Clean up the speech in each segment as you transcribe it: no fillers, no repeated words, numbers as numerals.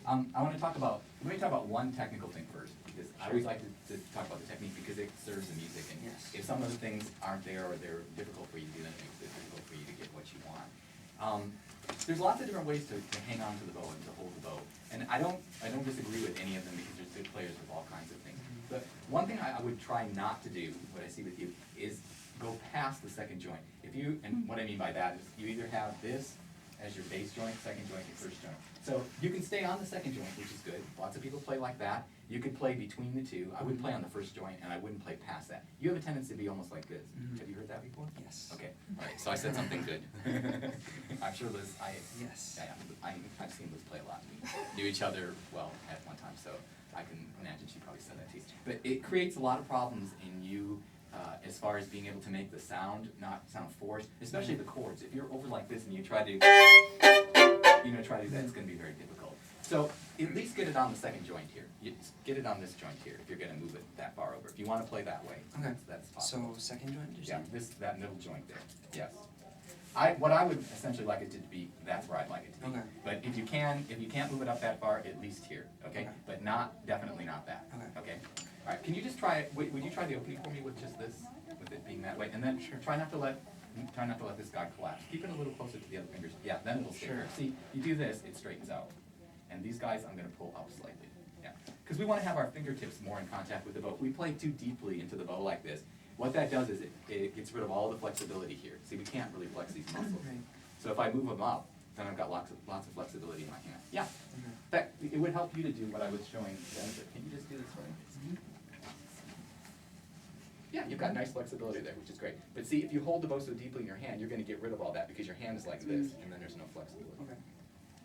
I want to talk about, let me talk about one technical thing first, because I always like to talk about the technique because it serves the music, and if some of the things aren't there or they're difficult for you to do, then it makes it difficult for you to get what you want. There's lots of different ways to hang on to the bow and to hold the bow, and I don't disagree with any of them because there's good players with all kinds of things. But one thing I would try not to do, what I see with you, is go past the second joint. If you, and what I mean by that is you either have this as your bass joint, second joint, your first joint. So you can stay on the second joint, which is good. Lots of people play like that. You could play between the two. I wouldn't play on the first joint, and I wouldn't play past that. You have a tendency to be almost like this. Have you heard that before? Yes. Okay. All right. So I said something good. I'm sure Liz. Yes. I've seen Liz play a lot. We knew each other well at one time, so I can imagine she probably said that to you. But it creates a lot of problems in you. As far as being able to make the sound not sound forced, especially the chords. If you're over like this and you try to, try to do that, it's going to be very difficult. So at least get it on the second joint here. Get it on this joint here if you're going to move it that far over. If you want to play that way, okay, that's possible. So second joint? Yeah, that middle joint there. Yes. What I would essentially like it to be, that's where I'd like it to be. Okay. But if you can't move it up that far, at least here, okay? But definitely not that. Okay. All right. Can you just try it? Would you try the opening for me with just this, with it being that way, and then try not to let this guy collapse. Keep it a little closer to the other fingers. Yeah, then it'll stay there. See, you do this, it straightens out, and these guys I'm going to pull up slightly. Yeah, because we want to have our fingertips more in contact with the bow. If we play too deeply into the bow like this, what that does is it gets rid of all the flexibility here. See, we can't really flex these muscles. Right. So if I move them up, then I've got lots of flexibility in my hand. Yeah. In fact, it would help you to do what I was showing Jennifer. Can you just do this for me? Yeah, you've got nice flexibility there, which is great. But see, if you hold the bow so deeply in your hand, you're going to get rid of all that because your hand is like this, and then there's no flexibility. Okay.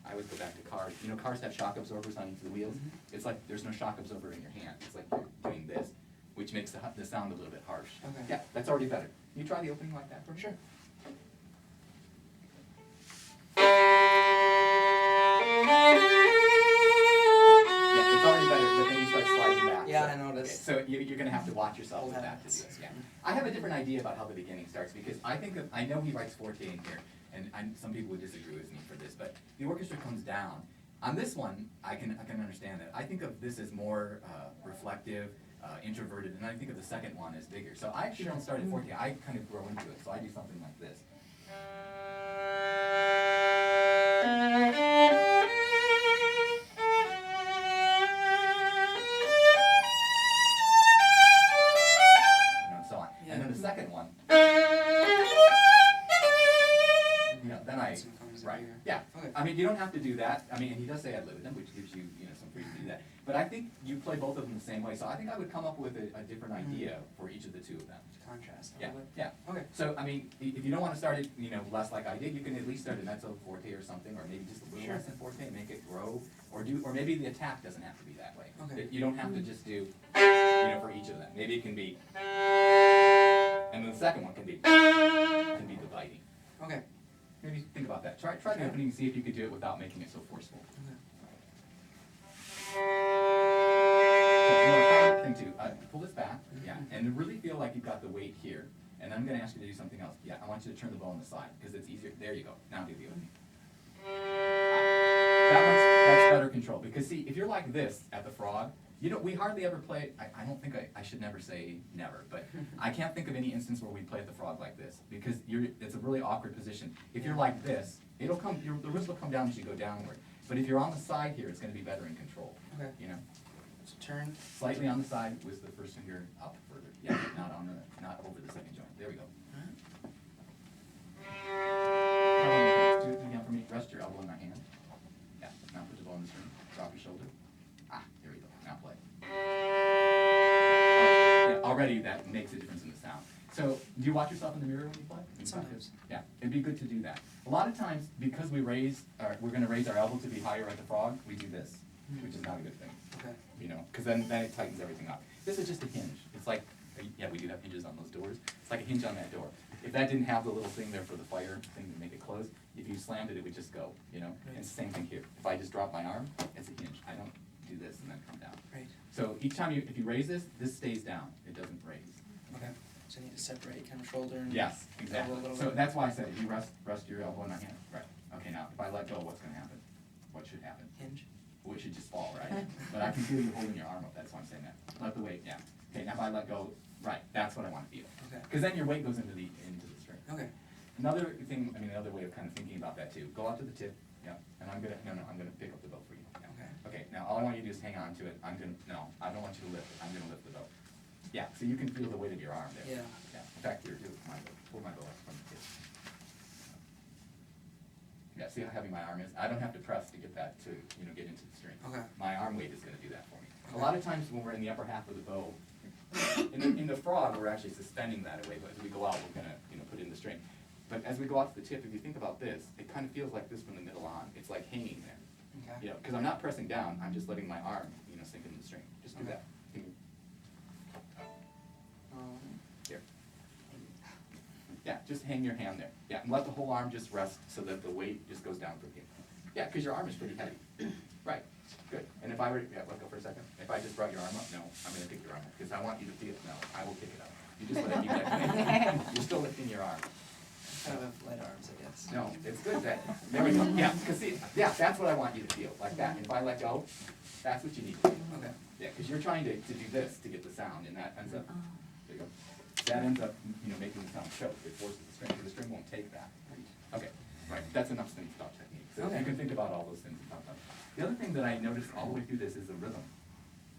I always go back to cars. You know, cars have shock absorbers on each of the wheels. It's like there's no shock absorber in your hand. It's like you're doing this, which makes the sound a little bit harsh. Okay. Yeah, that's already better. Can you try the opening like that for me? Sure. Yeah, it's already better, but then you start sliding back. Yeah, so, I noticed. Okay, so you're going to have to watch yourself with that to do Habits. this. Yeah. I have a different idea about how the beginning starts because I know he writes forte in here, and some people would disagree with me for this, but the orchestra comes down. On this one, I can understand that. I think of this as more reflective, introverted, and I think of the second one as bigger. So I actually don't start at forte. I kind of grow into it. So I do something like this. And so on. Yeah. And then the second one, then I, right, yeah. Okay. I mean, you don't have to do that. I mean, and he does say ad libitum, which gives you, some freedom to do that. But I think you play both of them the same way. So I think I would come up with a different idea for each of the two of them. Contrast. Yeah, Okay. yeah. Okay. So, I mean, if you don't want to start it, less like I did, you can at least start a mezzo forte or something, or maybe just a little less than forte, make it grow, or maybe the attack doesn't have to be that way. Okay. You don't have to just do, for each of them. Maybe it can be, and then the second one can be the biting. Okay. Maybe think about that. Try the opening and see if you could do it without making it so forceful. Another thing too, pull this back, and really feel like you've got the weight here. And then I'm going to ask you to do something else. Yeah, I want you to turn the bow on the side because it's easier. There you go. Now do the opening. That's better control because see, if you're like this at the frog, we hardly ever play. I don't think I should never say never, but I can't think of any instance where we play at the frog like this because it's a really awkward position. If you're like this, the wrist will come down as you go downward. But if you're on the side here, it's going to be better in control. Okay. So turn slightly on the side with the first finger up further. Yeah, not over the second joint. There we go. Do it again for me. Rest your elbow in my hand. Yeah. Now put the bow in the string. Drop your shoulder. There we go. Now play. Yeah, already that makes a difference in the sound. So, do you watch yourself in the mirror when you play? Sometimes. Yeah, it'd be good to do that. A lot of times, because we're going to raise our elbow to be higher at the frog, we do this, which is not a good thing. Okay. Because then it tightens everything up. This is just a hinge. It's like, we do have hinges on those doors. It's like a hinge on that door. If that didn't have the little thing there for the fire thing to make it close, if you slammed it, it would just go, And it's the same thing here. If I just drop my arm, it's a hinge. I don't do this and then come down. Right. So each time if you raise this stays down. It doesn't raise. Okay. So I need to separate kind of shoulder and Yes, exactly. elbow a little So bit. that's why I said if you rest your elbow in my hand. Right. Okay, now if I let go, what's going to happen? What should happen? Hinge. Well, it should just know, right? But I can feel you holding your arm up, that's why I'm saying that. Let the weight down. Okay, now if I let go, right, that's what I want to feel. Okay. Because then your weight goes into the string. Okay. Another thing, I mean, another way of kind of thinking about that too. Go out to the tip, yeah, and I'm gonna pick up the bow for you. Yeah. Okay. Okay, now all I want you to do is hang on to it. I don't want you to lift it. I'm gonna lift the bow. Yeah, so you can feel the weight of your arm there. Yeah. Yeah. In fact, here, pull my bow up from the tip. Yeah, see how heavy my arm is? I don't have to press to get that to, get into the string. Okay. My arm weight is gonna do that for me. Okay. A lot of times when we're in the upper half of the bow, in the frog, we're actually suspending that away, but as we go out, we're gonna, put in the string. But as we go out to the tip, if you think about this, it kind of feels like this from the middle on. It's like hanging there. Okay. Because I'm not pressing down, I'm just letting my arm, sink into the string. Just do Okay. that. Here. Yeah, just hang your hand there. Yeah, and let the whole arm just rest so that the weight just goes down from you. Yeah, because your arm is pretty heavy. Right, good. And if I were, let go for a second. If I just brought your arm up, no, I'm going to pick your arm up because I want you to feel it. No, I will pick it up. You just let it keep that. You're still lifting your arm. Kind of have light arms, I guess. No, it's good that, there we go. Yeah, because see, yeah, that's what I want you to feel, like that. And if I let go, that's what you need to do. Okay. Yeah, because you're trying to do this to get the sound, and that ends up, there you go. That ends up, making the sound choke. It forces the string, because the string won't take that. Okay, right, that's enough things about technique. So Okay. you can think about all those things about them. The other thing that I noticed all the way through this is the rhythm.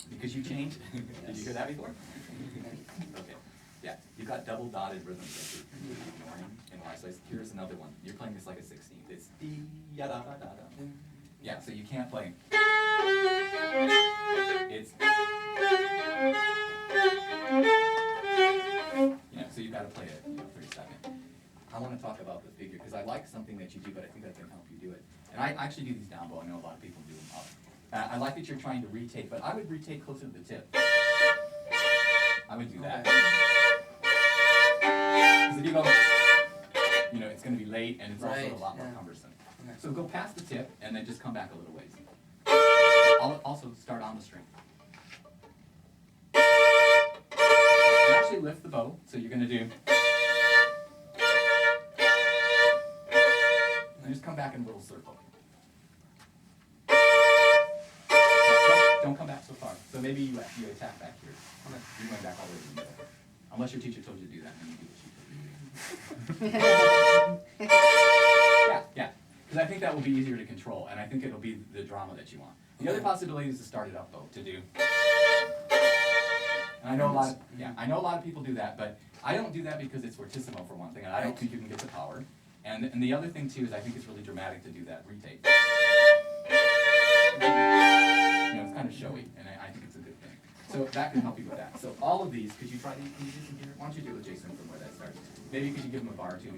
Because you change, did you hear that before? Okay, yeah, you've got double dotted rhythms that you're ignoring in the last place. Here's another one. You're playing this like a 16th. It's dee-ya-da-da-da-da. Yeah, so you can't play. It's. Yeah, so you've got to play it, for a second. I want to talk about the figure because I like something that you do, but I think I can help you do it. And I actually do these down bow. I know a lot of people do them up. I like that you're trying to retake, but I would retake closer to the tip. I would do that. Because if you go, it's going to be late and it's also a lot more cumbersome. Okay. So go past the tip and then just come back a little ways. Also start on the string. And actually lift the bow, so you're going to do. And just come back in a little circle. Don't come back so far. So maybe you attack back here. You're going back all the way to the middle. Unless your teacher told you to do that, then you do what she told you to do. Yeah. Because I think that will be easier to control, and I think it'll be the drama that you want. The other possibility is to start it up, though, to do. And I know a lot of people do that, but I don't do that because it's fortissimo for one thing, and I don't think you can get the power. And the other thing too is I think it's really dramatic to do that retake. It's kind of showy, and I think it's a good thing. So that can help you with that. So all of these, could you try to, can you do some here? Why don't you do it with Jason from where that starts? Maybe could you give him a bar or two?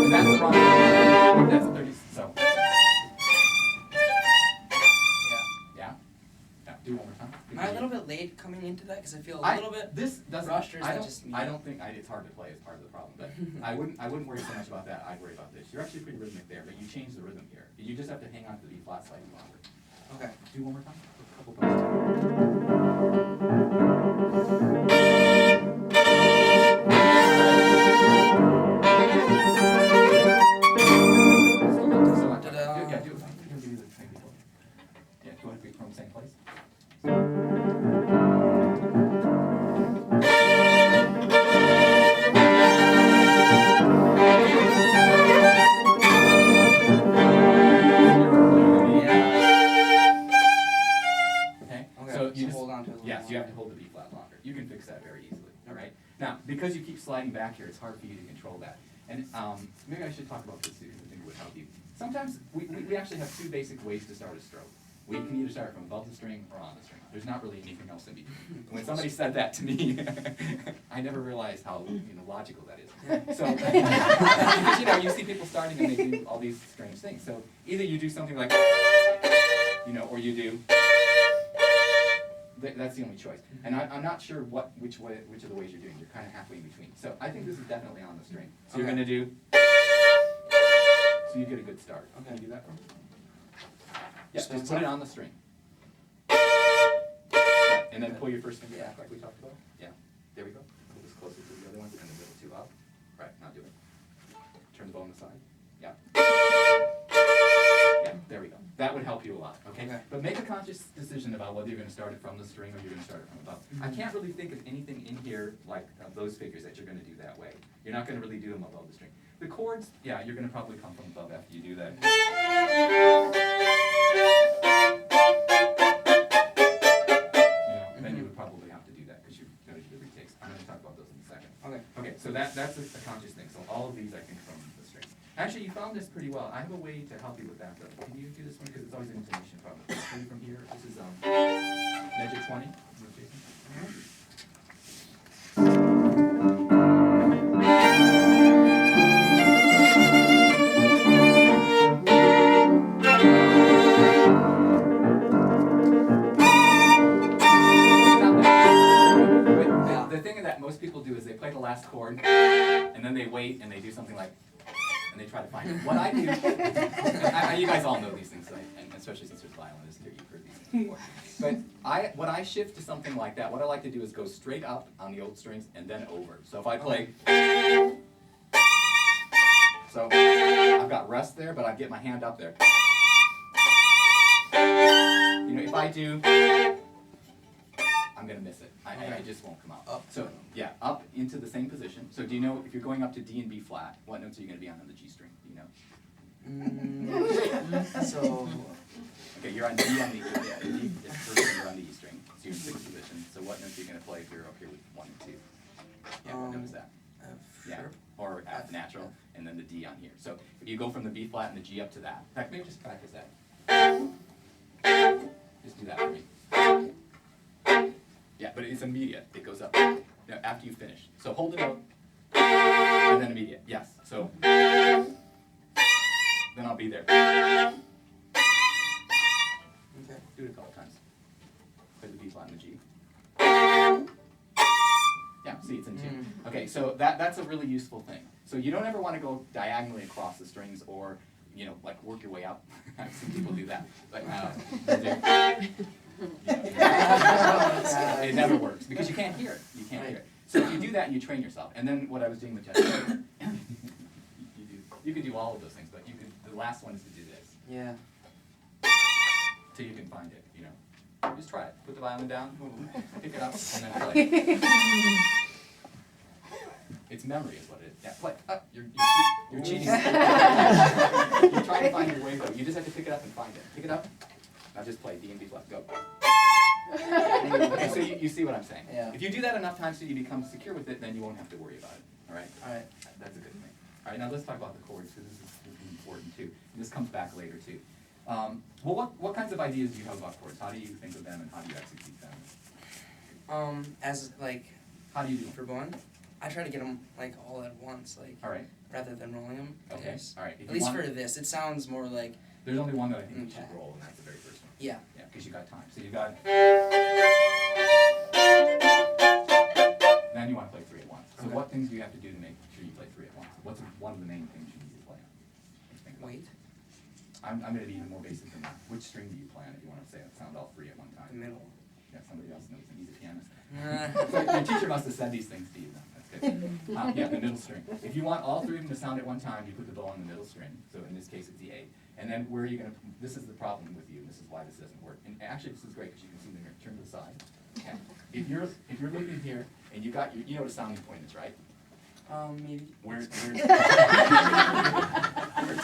And that's the wrong one. That's a 30, so. Yeah. Do it one more time. Am I a little bit late coming into that? Because I feel a little bit rushed, or is that just me? I don't think, it's hard to play as part of the problem, but I wouldn't worry so much about that. I'd worry about this. You're actually pretty rhythmic there, but you change the rhythm here. You just have to hang on to the B flat slightly longer. Okay. Do one more time. A couple points. Yeah, do it. He'll give you the same before. Yeah, do you want to be from the same place? Yes, you have to hold the B flat longer. You can fix that very easily, all right? Now, because you keep sliding back here, it's hard for you to control that. And maybe I should talk about this too, I think it would help you. Sometimes we actually have two basic ways to start a stroke. We can either start from above the string or on the string. There's not really anything else in between. When somebody said that to me, I never realized how logical that is. So, because, you see people starting and they do all these strange things. So either you do something like, or you do. That's the only choice. And I'm not sure which of the ways you're doing. You're kind of halfway in between. So I think this is definitely on the string. So you're going to do. So you get a good start. Can you do that for me? Yeah, just put it on the string. Right, and then pull your first finger back like we talked about. Yeah, there we go. Pull this closer to the other one and the middle. side. Yeah. Yeah, there we go. That would help you a lot, okay? But make a conscious decision about whether you're going to start it from the string or you're going to start it from above. I can't really think of anything in here like those figures that you're going to do that way. You're not going to really do them above the string. The chords, yeah, you're going to probably come from above after you do that. Then you would probably have to do that because you're going to do the retakes. I'm going to talk about those in a second. Okay, so that's a conscious thing. So all of these I think from the strings. Actually, you found this pretty well. I have a way to help you with that though. Can you do this one? Because it's always an intonation problem. Play from here. This is measure 20. The thing that most people do is they play the last chord, and then they wait and they do something like, and they try to find it. What I do, you guys all know these things, and especially since there's violinists here, you've heard these things before. But when I shift to something like that, what I like to do is go straight up on the old strings and then over. So if I play, so I've got rest there, but I get my hand up there. You know, if I do, I'm going to miss it. It just won't come out. So, yeah, up into the same position. So do you know, if you're going up to D and B flat, what notes are you going to be on the G string? Do you know? So... Okay, you're on D on the E. Yeah, D is first and you're on the E string. So you're in sixth position. So what notes are you going to play if you're up here with 1 and 2? Yeah, what note is that? F sharp. Or F natural, and then the D on here. So if you go from the B flat and the G up to that, in fact, maybe just practice that. Just do that for me. Yeah, but it's immediate. It goes up after you finish. So hold it out, and then immediate. Yes. So then I'll be there. Okay. Do it a couple times. Play the B flat and the G. Yeah. See, it's in tune. Okay. So that's a really useful thing. So you don't ever want to go diagonally across the strings, or like work your way up. I've seen people do that. But it never works because you can't hear it. You can't hear it. So if you do that, you train yourself. And then what I was doing with Jessica, you can do all of those things, but the last one is to do this. Yeah. Till you can find it. Just try it. Put the violin down, pick it up, and then play. It's memory is what it is. Yeah, play. You're cheating. You're trying to find your way, though. You just have to pick it up and find it. Pick it up. Now just play D and B flat. Go. Okay, so you see what I'm saying. Yeah. If you do that enough times so you become secure with it, then you won't have to worry about it. All right? All right. That's a good thing. All right, now let's talk about the chords, because this is important, too. And this comes back later, too. Well, what kinds of ideas do you have about chords? How do you think of them, and how do you execute them? How do you do them? For one, I try to get them, all at once, all right. rather than rolling them. Okay, all right. At least for this, it sounds more like... There's only one that I think you should roll, and that's the very first one. Yeah. Yeah, because you got time. So you got... Then you want to play 3 at once. So what things do you have to do to make sure you play 3 at once? What's one of the main things you need to play on? Think about it. Wait. I'm going to be even more basic than that. Which string do you play on if you want to say it? Sound all 3 at one time. The middle. Yeah, somebody else knows, and he's a pianist. Your teacher must have said these things to you then. That's good. Yeah, the middle string. If you want all 3 of them to sound at one time, you put the bow on the middle string. So in this case, it's the A. And then where are you going to, this is the problem with you, and this is why this doesn't work. And actually, this is great because you can see them here. Turn to the side. Okay. If you're looking here, and you got your, you know what a sounding point is, right? Maybe. Where it's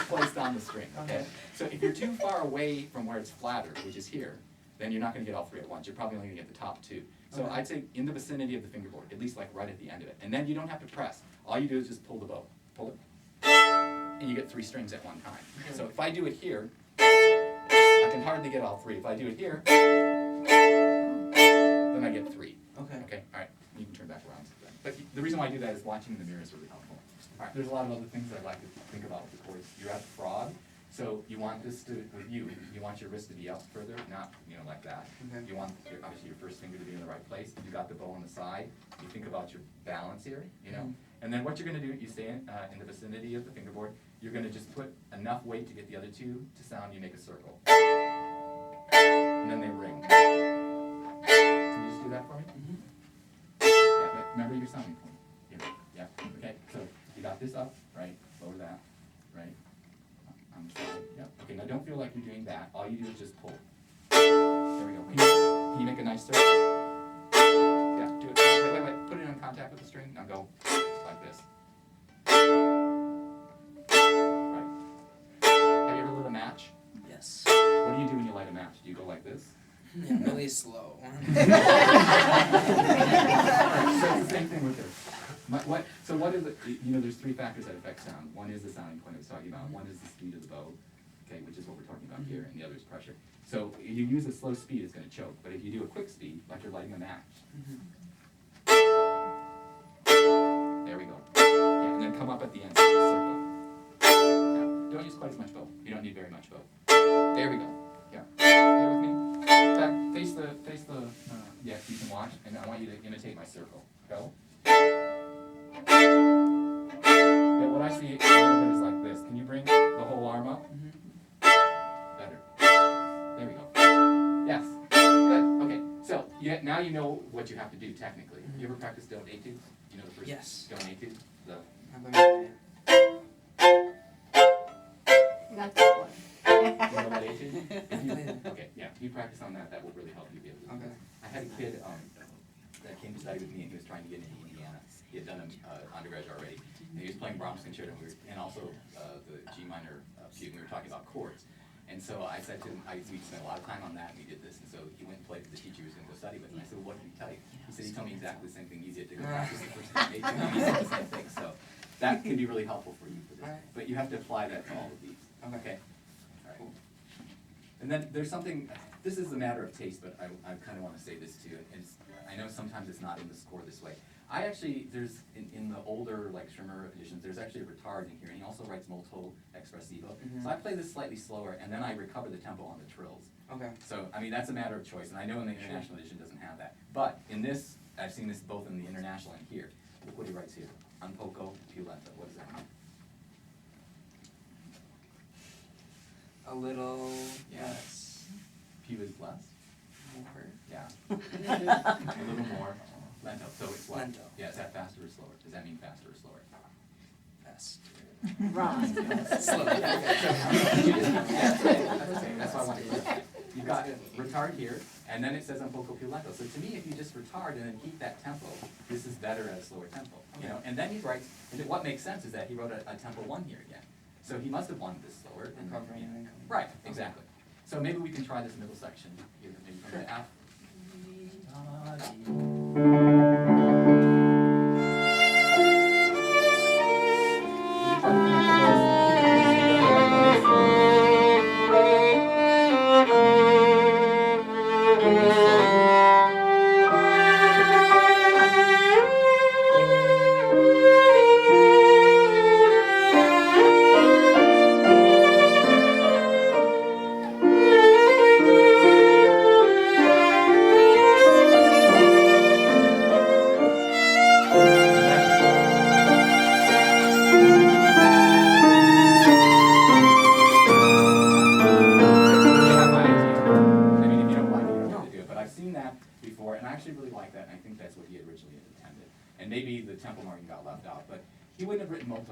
placed on the string, okay? So if you're too far away from where it's flatter, which is here, then you're not going to get all 3 at once. You're probably only going to get the top 2. So I'd say in the vicinity of the fingerboard, at least like right at the end of it. And then you don't have to press. All you do is just pull the bow. Pull it. And you get 3 strings at one time. So if I do it here, I can hardly get all 3. If I do it here, then I get 3. Okay, all right, you can turn back around. But the reason why I do that is watching in the mirror is really helpful. All right, there's a lot of other things I'd like to think about with the chords. You're at the frog, so you want this to, with you want your wrist to be up further, not, like that. You want, obviously, your first finger to be in the right place. You got the bow on the side. You think about your balance here, And then what you're going to do, you stay in the vicinity of the fingerboard. You're going to just put enough weight to get the other 2 to sound. You make a circle. And then they ring. Can you just do that for me? Yeah, but remember your sounding point. Here. Yeah, okay. So you got this up, right? Lower that. right? On the side, yep. Okay, now don't feel like you're doing that. All you do is just pull. There we go. Can you make a nice circle? Yeah, do it. Wait. Put it in contact with the string. Now go like this. Right. Have you ever lit a match? Yes. What do you do when you light a match? Do you go like this? Yeah, really slow. So it's the same thing with this. So what is it? There's three factors that affect sound. One is the sounding point I was talking about. One is the speed of the bow, okay, which is what we're talking about here, and the other is pressure. So if you use a slow speed, it's going to choke. But if you do a quick speed, like you're lighting a match, there we go. Yeah, and then come up at the end, circle. Yeah. Don't use quite as much bow. You don't need very much bow. There we go. Yeah. You with me? Back, face the. Yeah, you can watch, and I want you to imitate my circle. Go. Yeah, what I see a little bit is like this. Can you bring the whole arm up? Better. There we go. Yes. Good. Okay. So now you know what you have to do technically. You ever practice don't etudes? You know the first don't etude? That's one. You know that etude? Okay. Yeah. You practice on that. That will really help you be able to do this. I had a kid that came to study with me, and he was trying to get into Indiana. He had done an undergraduate already, and he was playing Bruch Concerto, and also the G minor fugue. We were talking about chords, and so I said to him, we spent a lot of time on that, and we did this, and so he went and played with the teacher he was going to go study with, and I said, well, what did he tell you? He said he told me exactly the same thing you did to go practice the first time. He said the same thing, so that can be really helpful for you for this, but you have to apply that to all of these. Okay. All right. And then there's something. This is a matter of taste, but I kind of want to say this too. I know sometimes it's not in the score this way. I actually, there's, in the older, like Schirmer editions, there's actually a retard in here, and he also writes molto expressivo. So I play this slightly slower, and then I recover the tempo on the trills. Okay. So, I mean, that's a matter of choice, and I know in the international edition doesn't have that. But in this, I've seen this both in the international and here. Look what he writes here. Un poco più lento. What does that mean? A little Yeah. less. Più is less? More. Yeah. A little more. Lento. So it's what? Lento. Yeah, is that faster or slower? Does that mean faster or slower? Faster. Wrong. Slow. That's why I wanted to clarify. You've got retard here, and then it says un poco più lento. So to me, if you just retard and then keep that tempo, this is better at a slower tempo. You know, and then he writes. And what makes sense is that he wrote a tempo 1 here again. So he must have wanted this slower. Right. Exactly. So maybe we can try this middle section here, maybe from the F.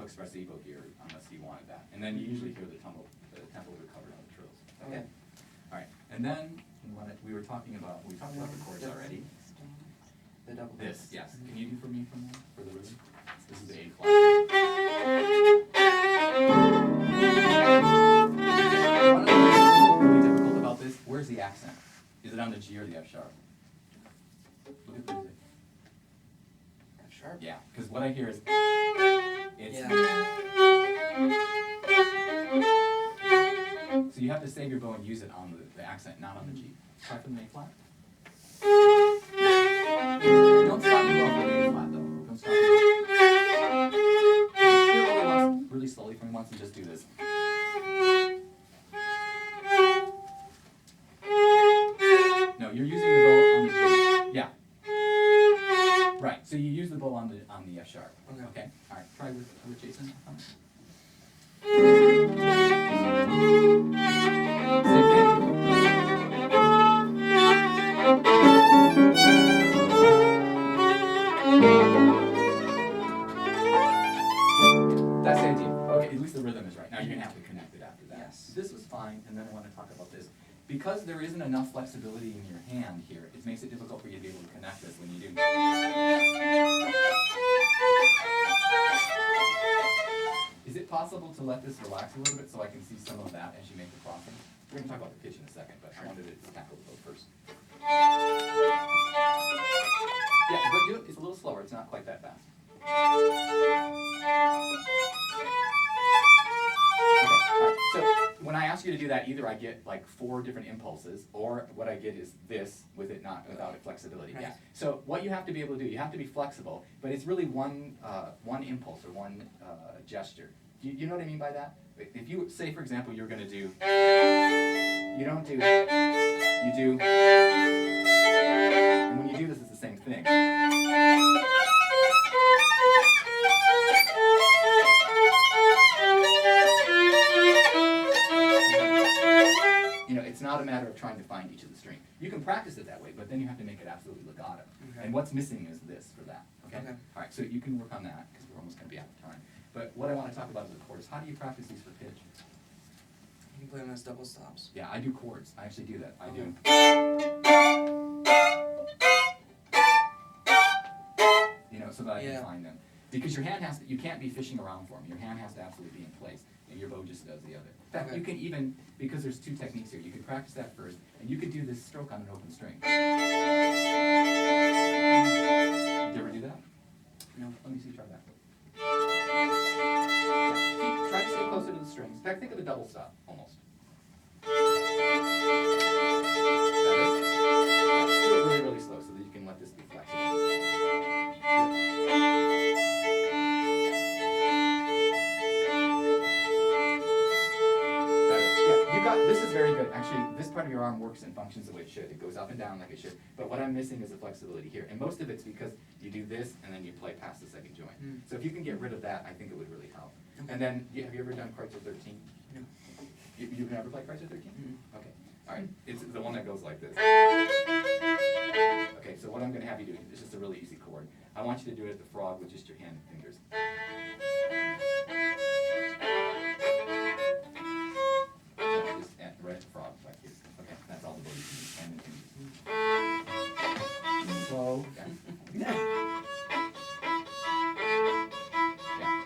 Expressivo here unless he wanted that. And then you usually hear the tempo recovered on the trills. Okay. All right. And then we were talking about the chords already. The double. This, yes. Can you do for me for the rhythm? This is the A flat. What's really difficult about this? Where's the accent? Is it on the G or the F sharp? Look at this. F sharp? Yeah, because what I hear is So you have to save your bow and use it on the accent, not on the G. Try from the A flat. Don't stop your bow from the A flat though. Don't stop your bow. Really slowly from once and just do this. No, you're using the bow on the G. Yeah. Right. So you use the bow on the F sharp. Okay. All right. Try with Jason. Same thing. That's the idea. Okay. At least the rhythm is right. Now you're gonna have to connect it after that. Yes. This was fine, and then I want to talk about this. Because there isn't enough flexibility in your hand here, it makes it difficult for you to be able to connect this when you do. Is it possible to let this relax a little bit so I can see some of that as you make the crossing? We're going to talk about the pitch in a second, but I wanted to tackle the bow first. Yeah, but do it. It's a little slower. It's not quite that fast. Okay, all right. So when I ask you to do that, either I get like 4 different impulses, or what I get is this with it not without it flexibility. Right. Yeah. So what you have to be able to do, you have to be flexible, but it's really one impulse or one gesture. You know what I mean by that? If you say, for example, you're going to do, you don't do, you do, and when you do this, it's the same thing. You know, it's not a matter of trying to find each of the strings. You can practice it that way, but then you have to make it absolutely legato. Okay. And what's missing is this for that. Okay? Okay. All right, so you can work on that because we're almost going to be out of time. But what I want to talk about is the chords. How do you practice these for pitch? You can play them as double stops. Yeah, I do chords. I actually do that. I do. You know, so that I can find them. Because your hand has to, you can't be fishing around for them. Your hand has to absolutely be in place. And your bow just does the other. In fact, you can even, because there's 2 techniques here, you can practice that first, and you could do this stroke on an open string. Did you ever do that? No. Let me see, try that. Yeah. Try to stay closer to the strings. In fact, think of a double stop, almost. That is. Do it really, really slow so that you can let this be flexible. This is very good. Actually, this part of your arm works and functions the way it should. It goes up and down like it should. But what I'm missing is the flexibility here. And most of it's because you do this and then you play past the second joint. So if you can get rid of that, I think it would really help. And then, have you ever done Kreutzer 13? No. You've never played Kreutzer 13? Okay. All right. It's the one that goes like this. Okay, so what I'm going to have you do, it's just a really easy chord. I want you to do it at the frog with just your hand and fingers. Right at the frog, like this. Okay, that's all the bow you can use, hand and fingers. Slow. Okay. Yeah,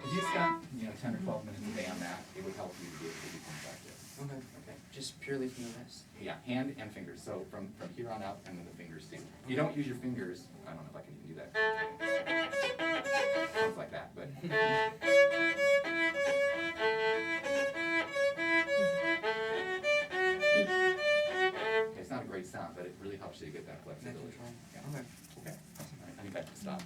if you spent 10 or 12 minutes a day on that, it would help you to be able to do things like this. Okay. Okay. Just purely from the wrist. Yeah, hand and fingers. So from here on out, and then the fingers too. If you don't use your fingers, I don't know if I can even do that. Sounds like that, but. It's not a great sound, but it really helps you to get that flexibility. Neck control. Yeah. Okay. Okay. All right, I think that can stop.